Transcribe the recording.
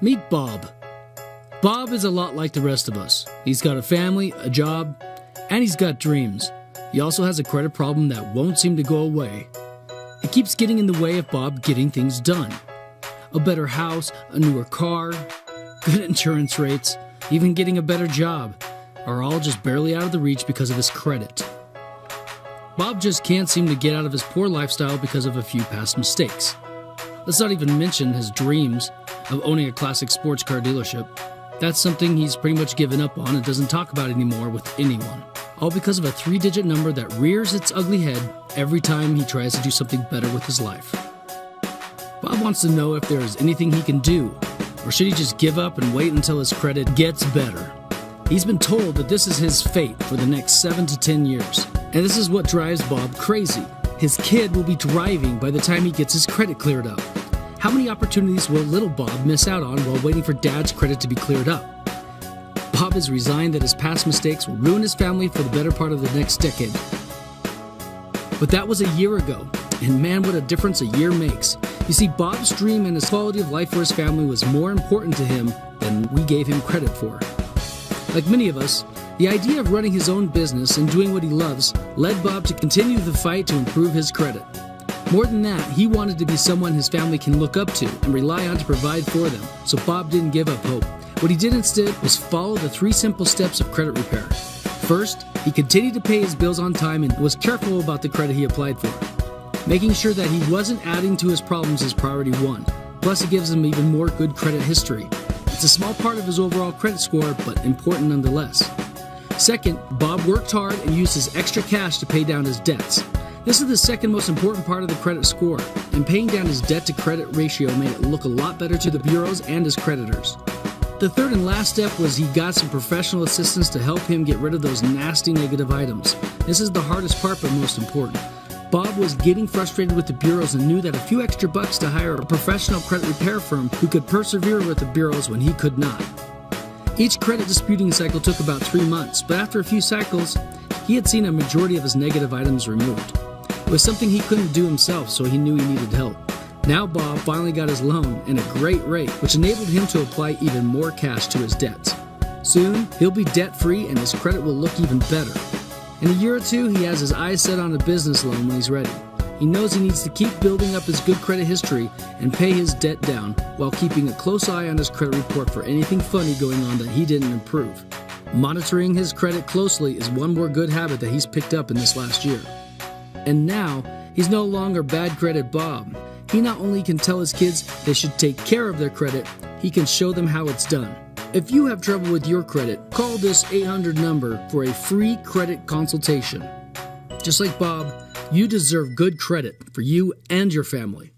Meet Bob. Bob is a lot like the rest of us. He's got a family, a job, and he's got dreams. He also has a credit problem that won't seem to go away. It keeps getting in the way of Bob getting things done. A better house, a newer car, good insurance rates, even getting a better job are all just barely out of the reach because of his credit. Bob just can't seem to get out of his poor lifestyle because of a few past mistakes. Let's not even mention his dreams of owning a classic sports car dealership. That's something he's pretty much given up on and doesn't talk about anymore with anyone. All because of a 3-digit number that rears its ugly head every time he tries to do something better with his life. Bob wants to know if there is anything he can do, or should he just give up and wait until his credit gets better? He's been told that this is his fate for the next 7 to 10 years, and this is what drives Bob crazy. His kid will be driving by the time he gets his credit cleared up. How many opportunities will little Bob miss out on while waiting for Dad's credit to be cleared up? Bob is resigned that his past mistakes will ruin his family for the better part of the next decade. But that was a year ago, and man, what a difference a year makes. You see, Bob's dream and his quality of life for his family was more important to him than we gave him credit for. Like many of us, the idea of running his own business and doing what he loves led Bob to continue the fight to improve his credit. More than that, he wanted to be someone his family can look up to and rely on to provide for them, so Bob didn't give up hope. What he did instead was follow the 3 simple steps of credit repair. First, he continued to pay his bills on time and was careful about the credit he applied for, making sure that he wasn't adding to his problems as priority 1. Plus, it gives him even more good credit history. It's a small part of his overall credit score, but important nonetheless. Second, Bob worked hard and used his extra cash to pay down his debts. This is the second most important part of the credit score, and paying down his debt-to-credit ratio made it look a lot better to the bureaus and his creditors. The third and last step was he got some professional assistance to help him get rid of those nasty negative items. This is the hardest part, but most important. Bob was getting frustrated with the bureaus and knew that a few extra bucks to hire a professional credit repair firm who could persevere with the bureaus when he could not. Each credit disputing cycle took about 3 months, but after a few cycles, he had seen a majority of his negative items removed. It was something he couldn't do himself, so he knew he needed help. Now Bob finally got his loan and a great rate, which enabled him to apply even more cash to his debts. Soon, he'll be debt-free and his credit will look even better. In a year or two, he has his eyes set on a business loan when he's ready. He knows he needs to keep building up his good credit history and pay his debt down while keeping a close eye on his credit report for anything funny going on that he didn't improve. Monitoring his credit closely is one more good habit that he's picked up in this last year. And now, he's no longer bad credit Bob. He not only can tell his kids they should take care of their credit, he can show them how it's done. If you have trouble with your credit, call this 800 number for a free credit consultation. Just like Bob, you deserve good credit for you and your family.